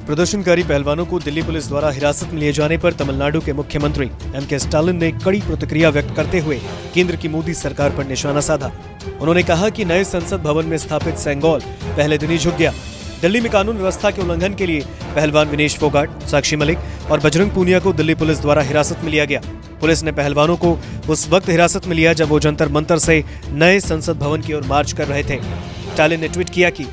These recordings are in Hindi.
प्रदर्शनकारी पहलवानों को दिल्ली पुलिस द्वारा हिरासत में लिए जाने पर तमिलनाडु के मुख्यमंत्री एम.के. स्टालिन ने कड़ी प्रतिक्रिया व्यक्त करते हुए केंद्र की मोदी सरकार पर निशाना साधा। उन्होंने कहा कि नए संसद भवन में स्थापित सेंगोल पहले दिन ही झुक गया। दिल्ली में कानून व्यवस्था के उल्लंघन के लिए पहलवान विनेश फोगाट, साक्षी मलिक और बजरंग पूनिया को दिल्ली पुलिस द्वारा हिरासत में लिया गया। पुलिस ने पहलवानों को उस वक्त हिरासत में लिया जब वो जंतर मंतर से नए संसद भवन की ओर मार्च कर रहे थे। स्टालिन ने ट्वीट किया कि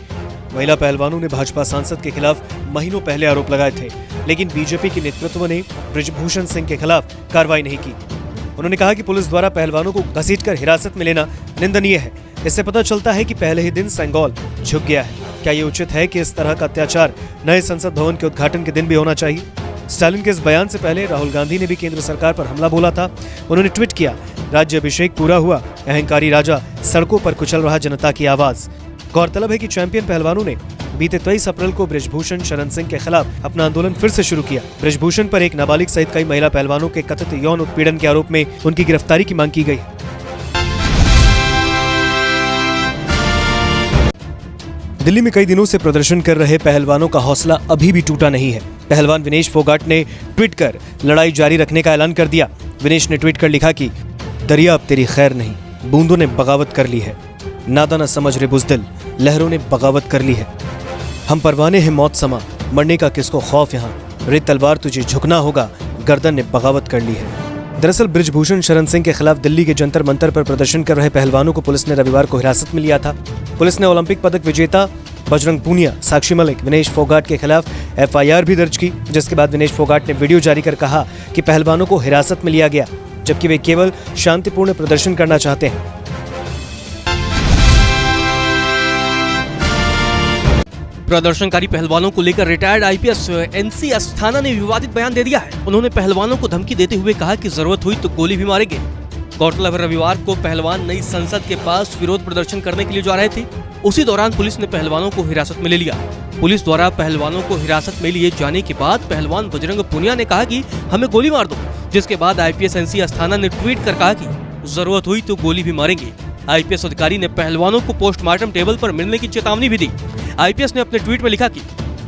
महिला पहलवानों ने भाजपा सांसद के खिलाफ महीनों पहले आरोप लगाए थे, लेकिन बीजेपी के नेतृत्व ने बृजभूषण सिंह के खिलाफ कार्रवाई नहीं की। उन्होंने कहा कि पुलिस द्वारा पहलवानों को घसीटकर हिरासत में लेना निंदनीय है। इससे पता चलता है कि पहले ही दिन सेंगोल झुक गया है। क्या ये उचित है कि इस तरह का अत्याचार नए संसद भवन के उद्घाटन के दिन भी होना चाहिए? स्टालिन के इस बयान से पहले राहुल गांधी ने भी केंद्र सरकार पर हमला बोला था। उन्होंने ट्वीट किया, राज्य अभिषेक पूरा हुआ, अहंकारी राजा सड़कों पर कुचल रहा जनता की आवाज। गौरतलब है कि चैंपियन पहलवानों ने बीते 23 अप्रैल को बृजभूषण शरण सिंह के खिलाफ अपना आंदोलन फिर से शुरू किया। बृजभूषण पर एक नाबालिग सहित कई महिला पहलवानों के कथित यौन उत्पीड़न के आरोप में उनकी गिरफ्तारी की मांग की गई। दिल्ली में कई दिनों से प्रदर्शन कर रहे पहलवानों का हौसला अभी भी टूटा नहीं है। पहलवान विनेश फोगाट ने ट्वीट कर लड़ाई जारी रखने का ऐलान कर दिया। विनेश ने ट्वीट कर लिखा कि दरिया अब तेरी खैर नहीं, बूंदों ने बगावत कर ली है, नादा न समझ रे बुज़दिल, लहरों ने बगावत कर ली है। हम परवाने हैं मौत समा, मरने का किसको खौफ यहाँ, रे तलवार तुझे झुकना होगा, गर्दन ने बगावत कर ली है। दरअसल बृजभूषण शरण सिंह के खिलाफ दिल्ली के जंतर मंतर पर प्रदर्शन कर रहे पहलवानों को पुलिस ने रविवार को हिरासत में लिया था। पुलिस ने ओलंपिक पदक विजेता बजरंग पूनिया, साक्षी मलिक, विनेश फोगाट के खिलाफ FIR भी दर्ज की, जिसके बाद विनेश फोगाट ने वीडियो जारी कर कहा कि पहलवानों को हिरासत में लिया गया, जबकि वे केवल शांतिपूर्ण प्रदर्शन करना चाहते हैं। प्रदर्शनकारी पहलवानों को लेकर रिटायर्ड IPS NC अस्थाना ने विवादित बयान दे दिया है। उन्होंने पहलवानों को धमकी देते हुए कहा कि जरूरत हुई तो गोली भी मारेंगे। गौरतलब है रविवार को पहलवान नई संसद के पास विरोध प्रदर्शन करने के लिए जा रहे थे। उसी दौरान पुलिस ने पहलवानों को हिरासत में ले लिया। पुलिस द्वारा पहलवानों को हिरासत में लिए जाने के बाद पहलवान बजरंग पूनिया ने कहा कि हमें गोली मार दो, जिसके बाद IPS NC अस्थाना ने ट्वीट कर कहा कि जरूरत हुई तो गोली भी मारेंगे। IPS अधिकारी ने पहलवानों को पोस्टमार्टम टेबल पर मिलने की चेतावनी भी दी। IPS ने अपने ट्वीट में लिखा कि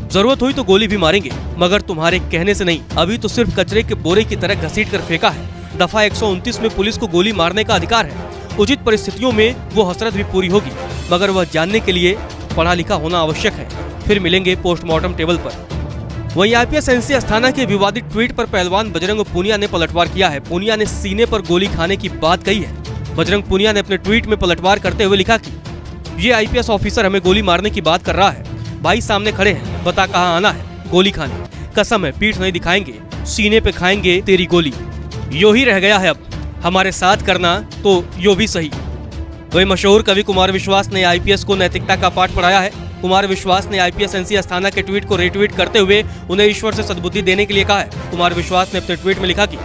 जरूरत हुई तो गोली भी मारेंगे, मगर तुम्हारे कहने से नहीं, अभी तो सिर्फ कचरे के बोरे की तरह घसीट कर फेंका है। दफा 129 में पुलिस को गोली मारने का अधिकार है। उचित परिस्थितियों में वो हसरत भी पूरी होगी, मगर वह जानने के लिए पढ़ा लिखा होना आवश्यक है। फिर मिलेंगे पोस्टमार्टम टेबल पर। वहीं IPS NC अस्थाना के विवादित ट्वीट पर पहलवान बजरंग पूनिया ने पलटवार किया है। पूनिया ने सीने पर गोली खाने की बात कही है। बजरंग पूनिया ने अपने ट्वीट में पलटवार करते हुए लिखा कि ये IPS ऑफिसर हमें गोली मारने की बात कर रहा है। भाई सामने खड़े हैं, बता कहाँ आना है गोली खाने। कसम है पीठ नहीं दिखाएंगे, सीने पे खाएंगे तेरी गोली। यो ही रह गया है अब, हमारे साथ करना तो यो भी सही। वही मशहूर कवि कुमार विश्वास ने IPS को नैतिकता का पाठ पढ़ाया है। कुमार विश्वास ने IPS NC अस्थाना के ट्वीट को रिट्वीट करते हुए उन्हें ईश्वर से सद्बुद्धि देने के लिए कहा है। कुमार विश्वास ने अपने ट्वीट में लिखा कि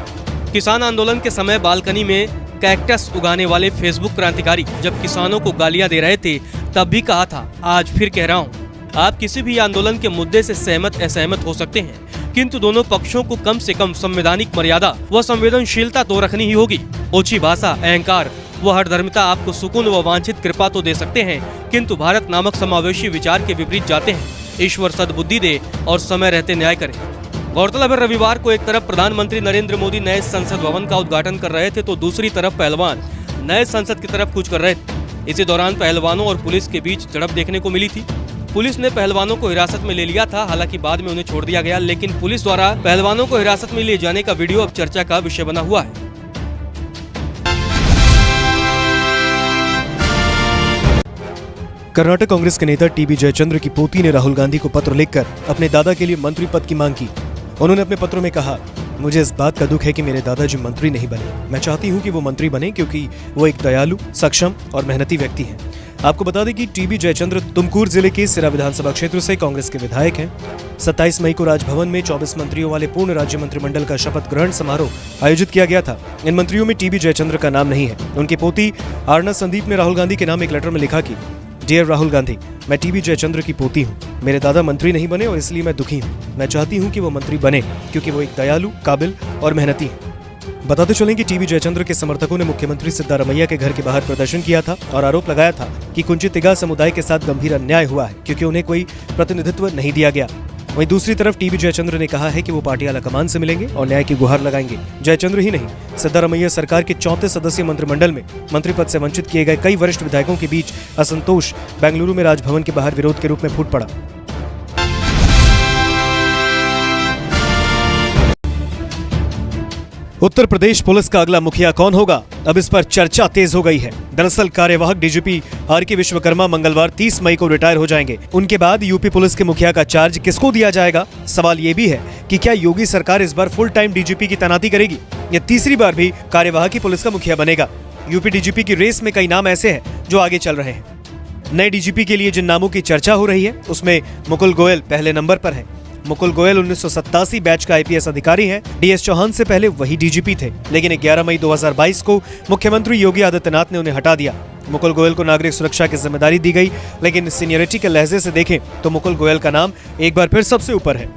किसान आंदोलन के समय बालकनी में कैक्टस उगाने वाले फेसबुक क्रांतिकारी जब किसानों को गालियां दे रहे थे, तब भी कहा था, आज फिर कह रहा हूँ, आप किसी भी आंदोलन के मुद्दे से सहमत असहमत हो सकते हैं, किंतु दोनों पक्षों को कम से कम संवैधानिक मर्यादा व संवेदनशीलता तो रखनी ही होगी। ओछी भाषा, अहंकार व हठधर्मिता आपको सुकून व वांछित कृपा तो दे सकते हैं, किंतु भारत नामक समावेशी विचार के विपरीत जाते हैं। ईश्वर सद्बुद्धि दे और समय रहते न्याय करे। गौरतलब है रविवार को एक तरफ प्रधानमंत्री नरेंद्र मोदी नए संसद भवन का उद्घाटन कर रहे थे, तो दूसरी तरफ पहलवान नए संसद की तरफ कूच कर रहे थे। इसी दौरान पहलवानों और पुलिस के बीच झड़प देखने को मिली थी। पुलिस ने पहलवानों को हिरासत में ले लिया था, हालांकि बाद में उन्हें छोड़ दिया गया, लेकिन पुलिस द्वारा पहलवानों को हिरासत में लिए जाने का वीडियो अब चर्चा का विषय बना हुआ है। कर्नाटक कांग्रेस के नेता TB जयचंद्र की पोती ने राहुल गांधी को पत्र लिखकर अपने दादा के लिए मंत्री पद की मांग की। उन्होंने अपने पत्र में कहा, मुझे इस बात का दुख है कि मेरे दादाजी मंत्री नहीं बने। मैं चाहती हूं कि वो मंत्री बने क्योंकि वो एक दयालु, सक्षम और मेहनती व्यक्ति हैं। आपको बता दें कि TB जयचंद्र तुमकुर जिले के सिरा विधानसभा क्षेत्र से कांग्रेस के विधायक हैं। 27 मई को राजभवन में 24 मंत्रियों वाले पूर्ण राज्य मंत्रिमंडल का शपथ ग्रहण समारोह आयोजित किया गया था। इन मंत्रियों में TB जयचंद्र का नाम नहीं है। उनकी पोती आरना संदीप ने राहुल गांधी के नाम एक लेटर में लिखा कि डियर राहुल गांधी, मैं TB जयचंद्र की पोती हूँ। मेरे दादा मंत्री नहीं बने और इसलिए मैं दुखी हूँ। मैं चाहती हूँ कि वो मंत्री बने क्योंकि वो एक दयालु, काबिल और मेहनती है। बताते चलें कि TB जयचंद्र के समर्थकों ने मुख्यमंत्री सिद्धारमैया के घर के बाहर प्रदर्शन किया था और आरोप लगाया था कि कुंचित तिगा समुदाय के साथ गंभीर अन्याय हुआ है क्योंकि उन्हें कोई प्रतिनिधित्व नहीं दिया गया। वहीं दूसरी तरफ टीबी जयचंद्र ने कहा है कि वो पार्टी आलाकमान से मिलेंगे और न्याय की गुहार लगाएंगे। जयचंद्र ही नहीं, सिद्धारमैया सरकार के 34 सदस्यीय मंत्रिमंडल में मंत्री पद से वंचित किए गए कई वरिष्ठ विधायकों के बीच असंतोष बेंगलुरु में राजभवन के बाहर विरोध के रूप में फूट पड़ा। उत्तर प्रदेश पुलिस का अगला मुखिया कौन होगा, अब इस पर चर्चा तेज हो गई है। दरअसल कार्यवाहक डीजीपी आर.के. विश्वकर्मा मंगलवार 30 मई को रिटायर हो जाएंगे। उनके बाद यूपी पुलिस के मुखिया का चार्ज किसको दिया जाएगा? सवाल ये भी है कि क्या योगी सरकार इस बार फुल टाइम डीजीपी की तैनाती करेगी या तीसरी बार भी कार्यवाहक ही पुलिस का मुखिया बनेगा? यूपी डीजीपी की रेस में कई नाम ऐसे हैं जो आगे चल रहे हैं। नए डीजीपी के लिए जिन नामों की चर्चा हो रही है उसमें मुकुल गोयल पहले नंबर पर है। मुकुल गोयल 1987 बैच का आईपीएस अधिकारी हैं। डीएस चौहान से पहले वही डीजीपी थे, लेकिन 11 मई 2022 को मुख्यमंत्री योगी आदित्यनाथ ने उन्हें हटा दिया। मुकुल गोयल को नागरिक सुरक्षा की जिम्मेदारी दी गई, लेकिन सीनियरिटी के लहजे से देखें तो मुकुल गोयल का नाम एक बार फिर सबसे ऊपर है।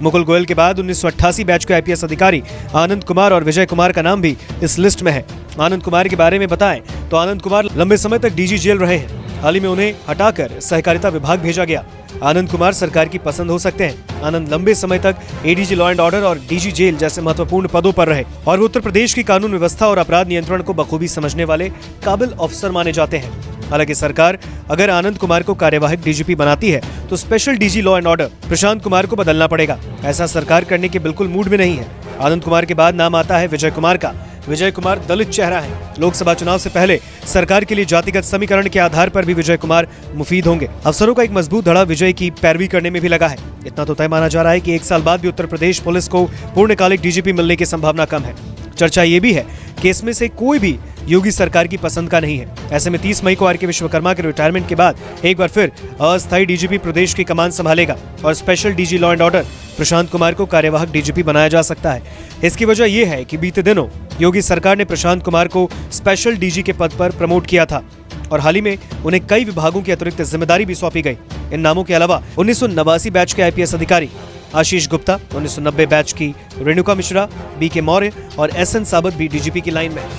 मुकुल गोयल के बाद 1988 बैच के आईपीएस अधिकारी आनंद कुमार और विजय कुमार का नाम भी इस लिस्ट में है। आनंद कुमार के बारे में बताएं तो आनंद कुमार लंबे समय तक डीजी जेल रहे हैं। हाल ही में उन्हें हटाकर सहकारिता विभाग भेजा गया। आनंद कुमार सरकार की पसंद हो सकते हैं। आनंद लंबे समय तक एडीजी लॉ एंड ऑर्डर और डीजी जेल जैसे महत्वपूर्ण पदों पर रहे और वो उत्तर प्रदेश की कानून व्यवस्था और अपराध नियंत्रण को बखूबी समझने वाले काबिल अफसर माने जाते हैं। हालांकि सरकार अगर आनंद कुमार को कार्यवाहक डीजीपी बनाती है तो special DG law and order Prashant Kumar को बदलना पड़ेगा। ऐसा सरकार करने के बिल्कुल मूड में नहीं है। आनंद कुमार के बाद नाम आता है विजय कुमार का। विजय कुमार दलित चेहरा है। लोकसभा चुनाव से पहले सरकार के लिए जातिगत समीकरण के आधार पर भी विजय कुमार मुफीद होंगे। अफसरों का एक मजबूत धड़ा विजय की पैरवी करने में भी लगा है। इतना तो तय माना जा रहा है कि 1 साल बाद भी उत्तर प्रदेश पुलिस को पूर्णकालिक डीजीपी मिलने की संभावना कम है। चर्चा ये भी है कि इसमें से कोई भी योगी सरकार की पसंद का नहीं है। ऐसे में 30 मई को आर.के. विश्वकर्मा के रिटायरमेंट के बाद एक बार फिर अस्थायी डीजीपी प्रदेश की कमान संभालेगा और special DG law and order Prashant Kumar को कार्यवाहक डीजीपी बनाया जा सकता है। इसकी वजह यह है कि बीते दिनों योगी सरकार ने प्रशांत कुमार को स्पेशल डीजी के पद पर प्रमोट किया था और हाल ही में उन्हें कई विभागों की अतिरिक्त जिम्मेदारी भी सौंपी गई। इन नामों के अलावा 1989 बैच के आईपीएस अधिकारी आशीष गुप्ता, 1990 बैच की रेणुका मिश्रा, बी.के. मौर्य और एस.एन. साबत भी डीजीपी की लाइन में है।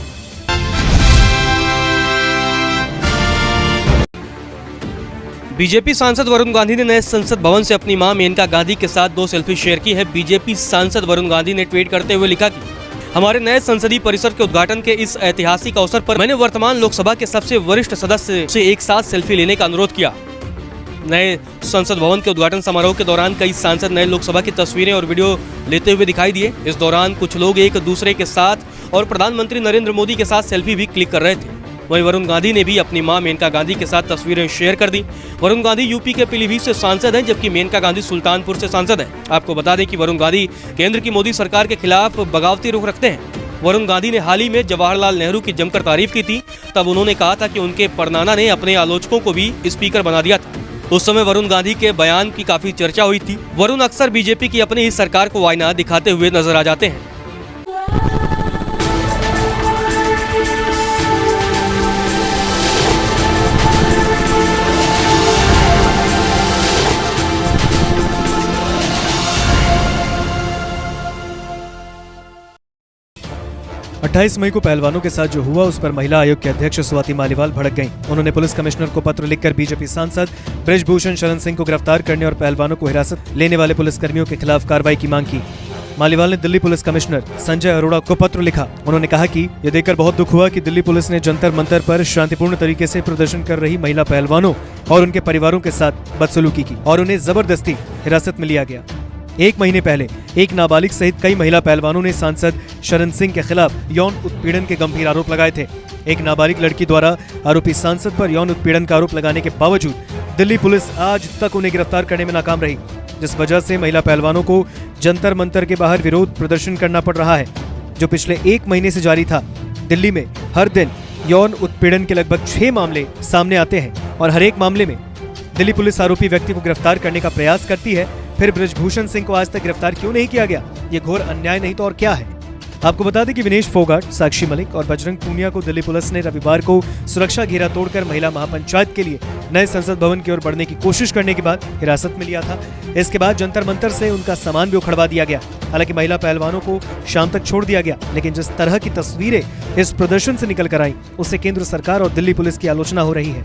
बीजेपी सांसद वरुण गांधी ने नए संसद भवन से अपनी मां मेनका गांधी के साथ 2 सेल्फी शेयर की है। बीजेपी सांसद वरुण गांधी ने ट्वीट करते हुए लिखा कि हमारे नए संसदीय परिसर के उद्घाटन के इस ऐतिहासिक अवसर पर मैंने वर्तमान लोकसभा के सबसे वरिष्ठ सदस्य से एक साथ सेल्फी लेने का अनुरोध किया। नए संसद भवन के उद्घाटन समारोह के दौरान कई सांसद नए लोकसभा की तस्वीरें और वीडियो लेते हुए दिखाई दिए। इस दौरान कुछ लोग एक दूसरे के साथ और प्रधानमंत्री नरेंद्र मोदी के साथ सेल्फी भी क्लिक कर रहे थे। वहीं वरुण गांधी ने भी अपनी मां मेनका गांधी के साथ तस्वीरें शेयर कर दी। वरुण गांधी यूपी के पीलीभीत से सांसद हैं, जबकि मेनका गांधी सुल्तानपुर से सांसद हैं। आपको बता दें कि वरुण गांधी केंद्र की मोदी सरकार के खिलाफ बगावती रुख रखते हैं। वरुण गांधी ने हाल ही में जवाहरलाल नेहरू की जमकर तारीफ की थी। तब उन्होंने कहा था कि उनके परनाना ने अपने आलोचकों को भी स्पीकर बना दिया था। उस समय वरुण गांधी के बयान की काफी चर्चा हुई थी। वरुण अक्सर बीजेपी की अपनी ही सरकार को आईना दिखाते हुए नजर आ जाते हैं। 28 मई को पहलवानों के साथ जो हुआ उस पर महिला आयोग के अध्यक्ष स्वाति मालीवाल भड़क गईं। उन्होंने पुलिस कमिश्नर को पत्र लिखकर बीजेपी सांसद बृजभूषण शरण सिंह को गिरफ्तार करने और पहलवानों को हिरासत लेने वाले पुलिसकर्मियों के खिलाफ कार्रवाई की मांग की। मालीवाल ने दिल्ली पुलिस कमिश्नर संजय अरोड़ा को पत्र लिखा। उन्होंने कहा कि यह देखकर बहुत दुख हुआ कि दिल्ली पुलिस ने जंतर मंतर पर शांतिपूर्ण तरीके से प्रदर्शन कर रही महिला पहलवानों और उनके परिवारों के साथ बदसलूकी की और उन्हें जबरदस्ती हिरासत में लिया गया। 1 महीने पहले एक नाबालिग सहित कई महिला पहलवानों ने सांसद शरण सिंह के खिलाफ यौन उत्पीड़न के गंभीर आरोप लगाए थे। एक नाबालिग लड़की द्वारा आरोपी सांसद पर यौन उत्पीड़न का आरोप लगाने के बावजूद दिल्ली पुलिस आज तक उन्हें गिरफ्तार करने में नाकाम रही, जिस वजह से महिला पहलवानों को जंतर मंतर के बाहर विरोध प्रदर्शन करना पड़ रहा है, जो पिछले 1 महीने से जारी था। दिल्ली में हर दिन यौन उत्पीड़न के लगभग 6 मामले सामने आते हैं और हर एक मामले में दिल्ली पुलिस आरोपी व्यक्ति को गिरफ्तार करने का प्रयास करती है। फिर बृजभूषण सिंह को आज तक गिरफ्तार क्यों नहीं किया गया? ये घोर अन्याय नहीं तो और क्या है? आपको बता दें कि विनेश फोगाट, साक्षी मलिक और बजरंग पूनिया को दिल्ली पुलिस ने रविवार को सुरक्षा घेरा तोड़कर महिला महापंचायत के लिए नए संसद भवन की ओर बढ़ने की कोशिश करने के बाद हिरासत में लिया था। इसके बाद जंतर मंतर से उनका सामान भी उखड़वा दिया गया। हालांकि महिला पहलवानों को शाम तक छोड़ दिया गया, लेकिन जिस तरह की तस्वीरें इस प्रदर्शन से निकल कर आई, उससे केंद्र सरकार और दिल्ली पुलिस की आलोचना हो रही है।